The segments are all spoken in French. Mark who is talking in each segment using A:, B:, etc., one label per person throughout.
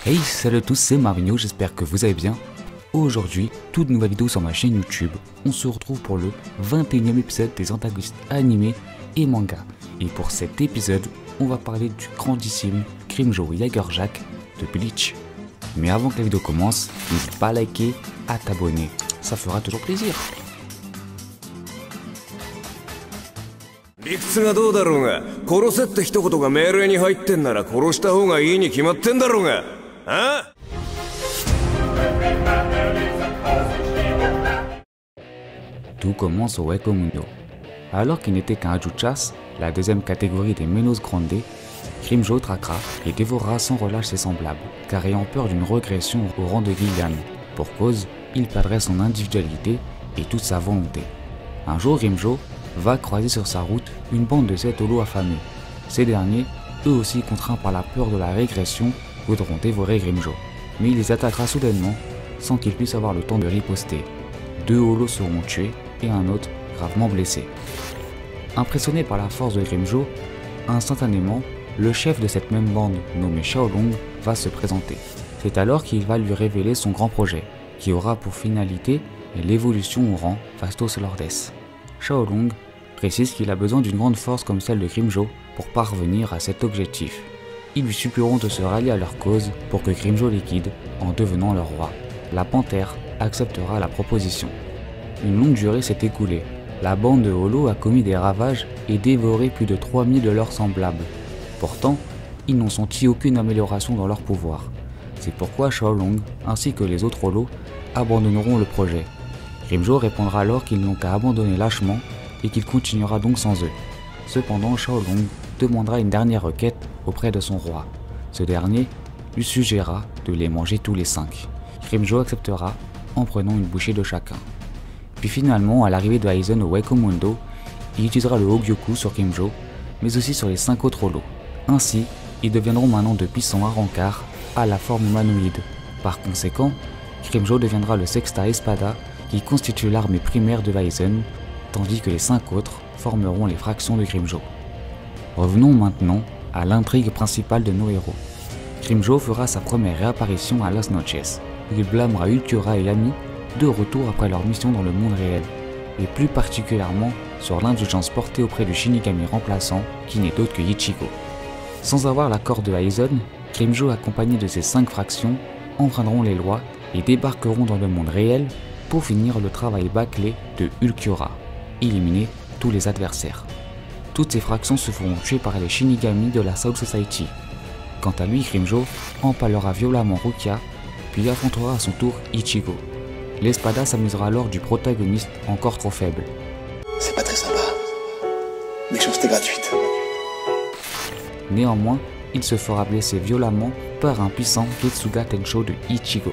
A: Hey, salut à tous, c'est Marvino, j'espère que vous allez bien. Aujourd'hui, toute nouvelle vidéo sur ma chaîne YouTube. On se retrouve pour le 21e épisode des antagonistes animés et manga. Et pour cet épisode, on va parler du grandissime Grimmjow Jaegerjack de Bleach. Mais avant que la vidéo commence, n'hésite pas à liker, à t'abonner, ça fera toujours plaisir.
B: 理屈がどうだろうが、殺せって一言が命令に入ってんなら殺した方がいいに決まってんだろうが。あ？
A: Tout commence au Hueco-Mundo. Alors qu'il n'était qu'un Ajuchas, la deuxième catégorie des Menos Grande, Grimmjow traquera et dévorera sans relâche ses semblables, car ayant peur d'une régression au rang de Gillian. Pour cause, il perdrait son individualité et toute sa volonté. Un jour, Grimmjow va croiser sur sa route une bande de 7 holos affamés. Ces derniers, eux aussi contraints par la peur de la régression, voudront dévorer Grimmjow. Mais il les attaquera soudainement, sans qu'ils puissent avoir le temps de riposter. 2 holos seront tués et un autre gravement blessé. Impressionné par la force de Grimmjow, instantanément, le chef de cette même bande, nommé Xiaolong, va se présenter. C'est alors qu'il va lui révéler son grand projet, qui aura pour finalité l'évolution au rang Vastos Lordes. Xiaolong précise qu'il a besoin d'une grande force comme celle de Grimmjow pour parvenir à cet objectif. Ils lui supplieront de se rallier à leur cause pour que Grimmjow liquide en devenant leur roi. La panthère acceptera la proposition. Une longue durée s'est écoulée. La bande de holos a commis des ravages et dévoré plus de 3000 de leurs semblables. Pourtant, ils n'ont senti aucune amélioration dans leur pouvoir. C'est pourquoi Xiaolong ainsi que les autres holos abandonneront le projet. Grimmjow répondra alors qu'ils n'ont qu'à abandonner lâchement et qu'il continuera donc sans eux. Cependant, Xiaolong demandera une dernière requête auprès de son roi. Ce dernier lui suggérera de les manger tous les 5. Grimmjow acceptera en prenant une bouchée de chacun. Puis finalement, à l'arrivée de Aizen au Hueco-Mundo, il utilisera le Hogyoku sur Grimmjow, mais aussi sur les 5 autres holos. Ainsi, ils deviendront maintenant de puissants Arrancars à la forme humanoïde. Par conséquent, Grimmjow deviendra le Sexta Espada qui constitue l'armée primaire de Aizen, tandis que les 5 autres formeront les fractions de Grimmjow. Revenons maintenant à l'intrigue principale de nos héros. Grimmjow fera sa première réapparition à Las Noches. Il blâmera Ulquiorra et Yami de retour après leur mission dans le monde réel, et plus particulièrement sur l'indulgence portée auprès du Shinigami remplaçant qui n'est autre que Ichigo. Sans avoir l'accord de Aizen, Grimmjow accompagné de ses 5 fractions enfreindront les lois et débarqueront dans le monde réel pour finir le travail bâclé de Ulquiorra, éliminer tous les adversaires. Toutes ces fractions se feront tuer par les Shinigami de la Soul Society. Quant à lui, Grimmjow empalera violemment Rukia, puis affrontera à son tour Ichigo. L'Espada s'amusera alors du protagoniste encore trop faible.
C: C'est pas très sympa. Méchanceté gratuite.
A: Néanmoins, il se fera blesser violemment par un puissant Getsuga Tensho de Ichigo.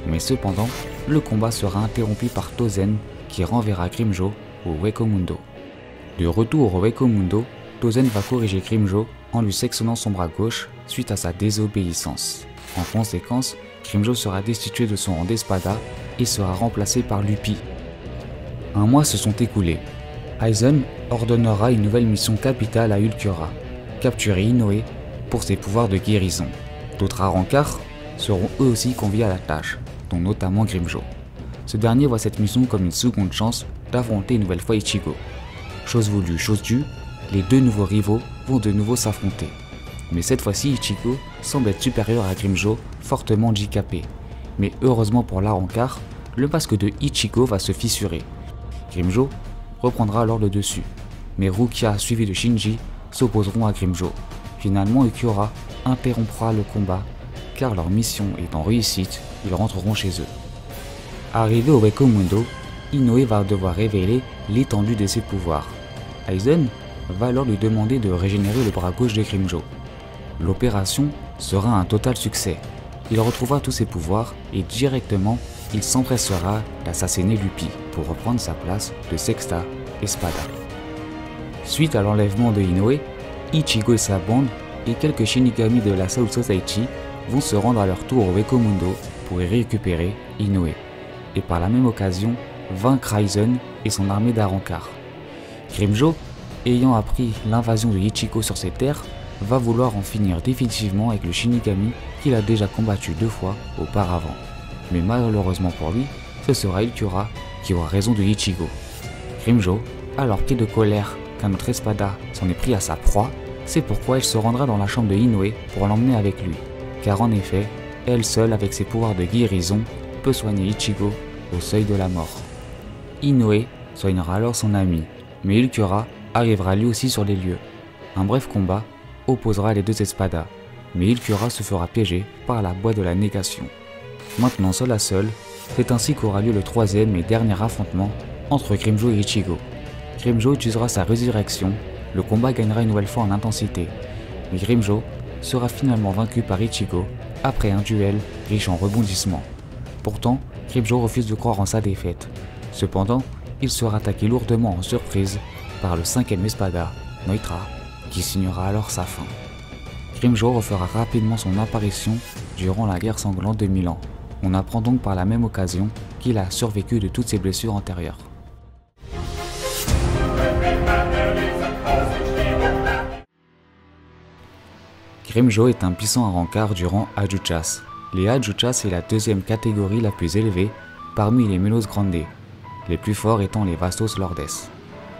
A: Mais cependant, le combat sera interrompu par Tozen qui renverra Grimmjow au Hueco-Mundo. De retour au Hueco-Mundo, Tozen va corriger Grimmjow en lui sectionnant son bras gauche suite à sa désobéissance. En conséquence, Grimmjow sera destitué de son rang d'Espada et sera remplacé par Luffy. Un mois se sont écoulés. Aizen ordonnera une nouvelle mission capitale à Ulquiorra, capturer Inoue pour ses pouvoirs de guérison. D'autres Arrancars seront eux aussi conviés à la tâche, dont notamment Grimmjow. Ce dernier voit cette mission comme une seconde chance d'affronter une nouvelle fois Ichigo. Chose voulue, chose due, les 2 nouveaux rivaux vont de nouveau s'affronter. Mais cette fois-ci, Ichigo semble être supérieur à Grimmjow, fortement handicapé. Mais heureusement pour l'Arrancar, le masque de Ichigo va se fissurer. Grimmjow reprendra alors le dessus. Mais Rukia suivi de Shinji s'opposeront à Grimmjow. Finalement, Ulquiorra interrompra le combat, car leur mission étant réussite, ils rentreront chez eux. Arrivé au Hueco-Mundo, Inoue va devoir révéler l'étendue de ses pouvoirs. Aizen va alors lui demander de régénérer le bras gauche de Grimmjow. L'opération sera un total succès. Il retrouvera tous ses pouvoirs et directement, il s'empressera d'assassiner Luffy pour reprendre sa place de Sexta Espada. Suite à l'enlèvement de Inoue, Ichigo et sa bande et quelques Shinigami de la Soul Society vont se rendre à leur tour au Hueco-Mundo pour y récupérer Inoue, et par la même occasion vaincre Aizen et son armée d'Arrancars. Grimmjow, ayant appris l'invasion de Ichigo sur ses terres, va vouloir en finir définitivement avec le Shinigami qu'il a déjà combattu 2 fois auparavant. Mais malheureusement pour lui, ce sera Ulquiorra qui aura raison de Ichigo. Grimmjow, alors pris de colère qu'un autre espada s'en est pris à sa proie, c'est pourquoi il se rendra dans la chambre de Inoue pour l'emmener avec lui. Car en effet, elle seule avec ses pouvoirs de guérison peut soigner Ichigo au seuil de la mort. Inoue soignera alors son ami, mais Ulquiorra arrivera lui aussi sur les lieux. Un bref combat opposera les deux espadas, mais Ulquiorra se fera piéger par la boîte de la négation. Maintenant seul à seul, c'est ainsi qu'aura lieu le troisième et dernier affrontement entre Grimmjow et Ichigo. Grimmjow utilisera sa résurrection, le combat gagnera une nouvelle fois en intensité, mais Grimmjow sera finalement vaincu par Ichigo après un duel riche en rebondissements. Pourtant, Grimmjow refuse de croire en sa défaite. Cependant, il sera attaqué lourdement en surprise par le 5e espada, Noitra, qui signera alors sa fin. Grimmjow refera rapidement son apparition durant la guerre sanglante de 1000 ans. On apprend donc par la même occasion qu'il a survécu de toutes ses blessures antérieures. Grimmjow est un puissant Arrancar du rang Hajuchas. Les Hajuchas est la deuxième catégorie la plus élevée parmi les Menos Grande, les plus forts étant les Vastos Lordes.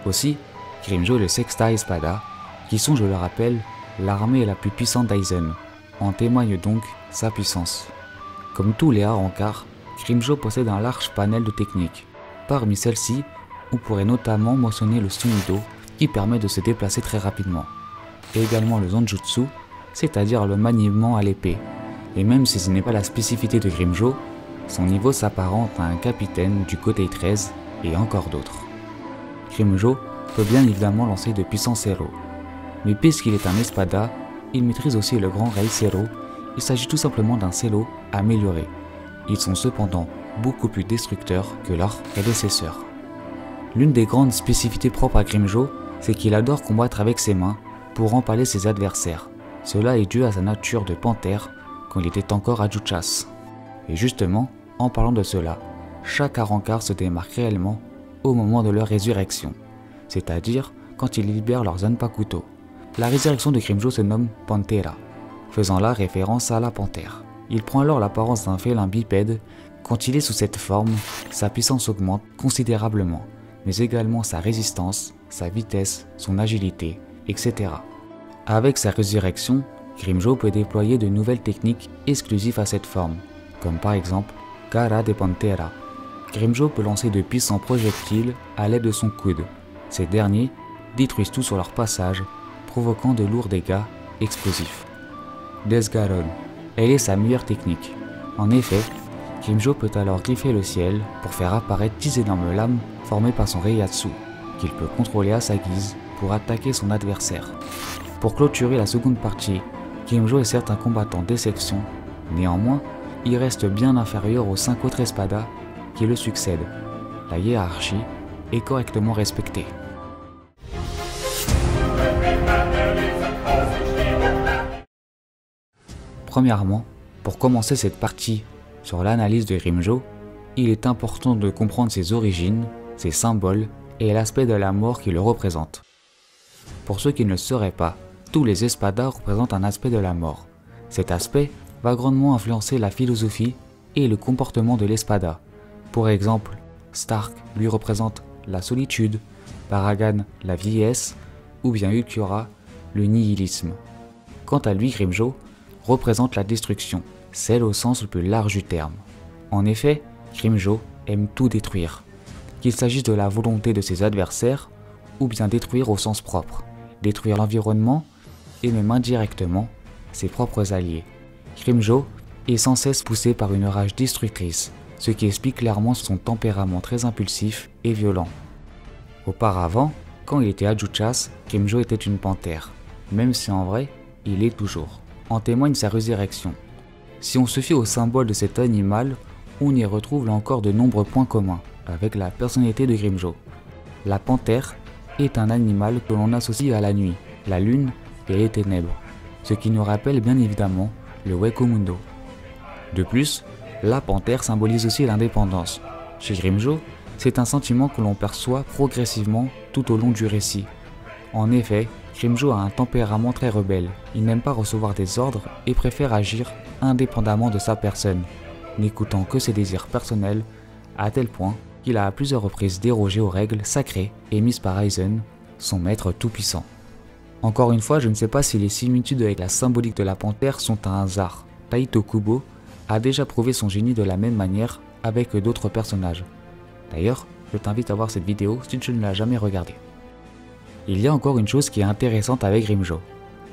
A: Aussi, Grimmjow est le Sexta Espada, qui sont, je le rappelle, l'armée la plus puissante d'Aizen. En témoigne donc sa puissance. Comme tous les Arrancars, Grimmjow possède un large panel de techniques. Parmi celles-ci, on pourrait notamment mentionner le Sumido, qui permet de se déplacer très rapidement. Et également le Zanjutsu, c'est-à-dire le maniement à l'épée. Et même si ce n'est pas la spécificité de Grimmjow, son niveau s'apparente à un capitaine du côté 13 et encore d'autres. Grimmjow peut bien évidemment lancer de puissants Zero. Mais puisqu'il est un espada, il maîtrise aussi le grand Rei Zero. Il s'agit tout simplement d'un Cello amélioré. Ils sont cependant beaucoup plus destructeurs que leurs prédécesseurs. L'une des grandes spécificités propres à Grimmjow, c'est qu'il adore combattre avec ses mains pour empaler ses adversaires. Cela est dû à sa nature de panthère quand il était encore Hajuchas. Et justement, en parlant de cela, chaque Arrancar se démarque réellement au moment de leur résurrection, c'est-à-dire quand ils libèrent leur Zanpakuto. La résurrection de Grimmjow se nomme Panthera, faisant là référence à la panthère. Il prend alors l'apparence d'un félin bipède. Quand il est sous cette forme, sa puissance augmente considérablement, mais également sa résistance, sa vitesse, son agilité, etc. Avec sa résurrection, Grimmjow peut déployer de nouvelles techniques exclusives à cette forme, comme par exemple Gara de Pantera. Grimmjow peut lancer de puissants projectiles à l'aide de son coude. Ces derniers détruisent tout sur leur passage, provoquant de lourds dégâts explosifs. Desgaron, elle est sa meilleure technique. En effet, Grimmjow peut alors griffer le ciel pour faire apparaître 10 énormes lames formées par son Reiatsu, qu'il peut contrôler à sa guise pour attaquer son adversaire. Pour clôturer la seconde partie, Grimmjow est certes un combattant d'exception, néanmoins, il reste bien inférieur aux 5 autres espadas qui le succèdent. La hiérarchie est correctement respectée. Premièrement, pour commencer cette partie sur l'analyse de Grimmjow, il est important de comprendre ses origines, ses symboles et l'aspect de la mort qui le représente. Pour ceux qui ne le sauraient pas, tous les espadas représentent un aspect de la mort. Cet aspect va grandement influencer la philosophie et le comportement de l'espada. Pour exemple, Stark lui représente la solitude, Paragan la vieillesse, ou bien Ulquiorra le nihilisme. Quant à lui, Grimmjow représente la destruction, celle au sens le plus large du terme. En effet, Grimmjow aime tout détruire, qu'il s'agisse de la volonté de ses adversaires, ou bien détruire au sens propre, détruire l'environnement, et même indirectement ses propres alliés. Grimmjow est sans cesse poussé par une rage destructrice, ce qui explique clairement son tempérament très impulsif et violent. Auparavant, quand il était Hajuchas, Grimmjow était une panthère, même si en vrai, il est toujours. En témoigne sa résurrection. Si on se fie au symbole de cet animal, on y retrouve là encore de nombreux points communs avec la personnalité de Grimmjow. La panthère est un animal que l'on associe à la nuit, la lune et les ténèbres, ce qui nous rappelle bien évidemment le Wekumundo. De plus, la panthère symbolise aussi l'indépendance. Chez Grimmjow, c'est un sentiment que l'on perçoit progressivement tout au long du récit. En effet, Grimmjow a un tempérament très rebelle. Il n'aime pas recevoir des ordres et préfère agir indépendamment de sa personne, n'écoutant que ses désirs personnels, à tel point qu'il a à plusieurs reprises dérogé aux règles sacrées émises par Aizen, son maître tout-puissant. Encore une fois, je ne sais pas si les similitudes avec la symbolique de la panthère sont un hasard. Taiyo Kubo a déjà prouvé son génie de la même manière avec d'autres personnages. D'ailleurs, je t'invite à voir cette vidéo si tu ne l'as jamais regardée. Il y a encore une chose qui est intéressante avec Grimmjow.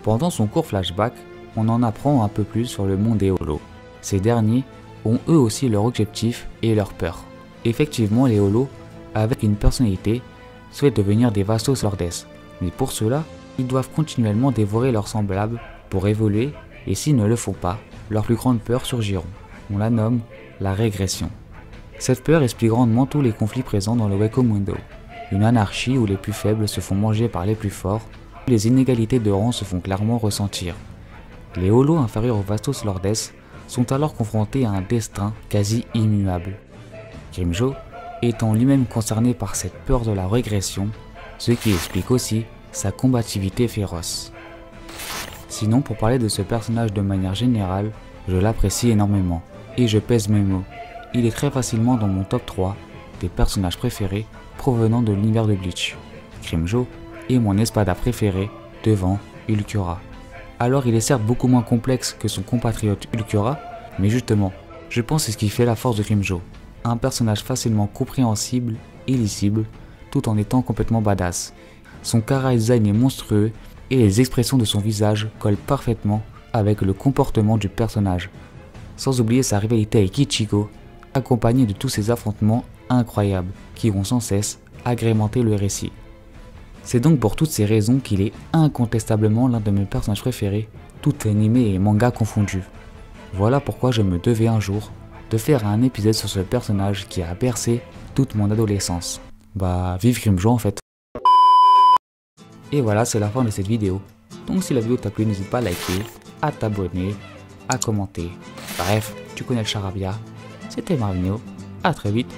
A: Pendant son court flashback, on en apprend un peu plus sur le monde des Holos. Ces derniers ont eux aussi leur objectif et leur peur. Effectivement, les Holos, avec une personnalité, souhaitent devenir des Vastos Lordes, mais pour cela, ils doivent continuellement dévorer leurs semblables pour évoluer, et s'ils ne le font pas, leurs plus grandes peurs surgiront. On la nomme la régression. Cette peur explique grandement tous les conflits présents dans le Wako Mundo. Une anarchie où les plus faibles se font manger par les plus forts, où les inégalités de rang se font clairement ressentir. Les Holos inférieurs aux Vastos Lordes sont alors confrontés à un destin quasi immuable. Grimmjow étant lui-même concerné par cette peur de la régression, ce qui explique aussi sa combativité féroce. Sinon, pour parler de ce personnage de manière générale, je l'apprécie énormément, et je pèse mes mots. Il est très facilement dans mon top 3 des personnages préférés provenant de l'univers de Bleach. Grimmjow est mon espada préféré devant Ulquiorra. Alors il est certes beaucoup moins complexe que son compatriote Ulquiorra, mais justement, je pense que c'est ce qui fait la force de Grimmjow. Un personnage facilement compréhensible et lisible, tout en étant complètement badass. Son chara-design est monstrueux et les expressions de son visage collent parfaitement avec le comportement du personnage. Sans oublier sa rivalité avec Ichigo, accompagnée de tous ces affrontements incroyables qui vont sans cesse agrémenter le récit. C'est donc pour toutes ces raisons qu'il est incontestablement l'un de mes personnages préférés, tout animé et manga confondus. Voilà pourquoi je me devais un jour de faire un épisode sur ce personnage qui a bercé toute mon adolescence. Bah, vive Grimmjow en fait. Et voilà, c'est la fin de cette vidéo. Donc si la vidéo t'a plu, n'hésite pas à liker, à t'abonner, à commenter. Bref, tu connais le charabia. C'était Marvino, à très vite.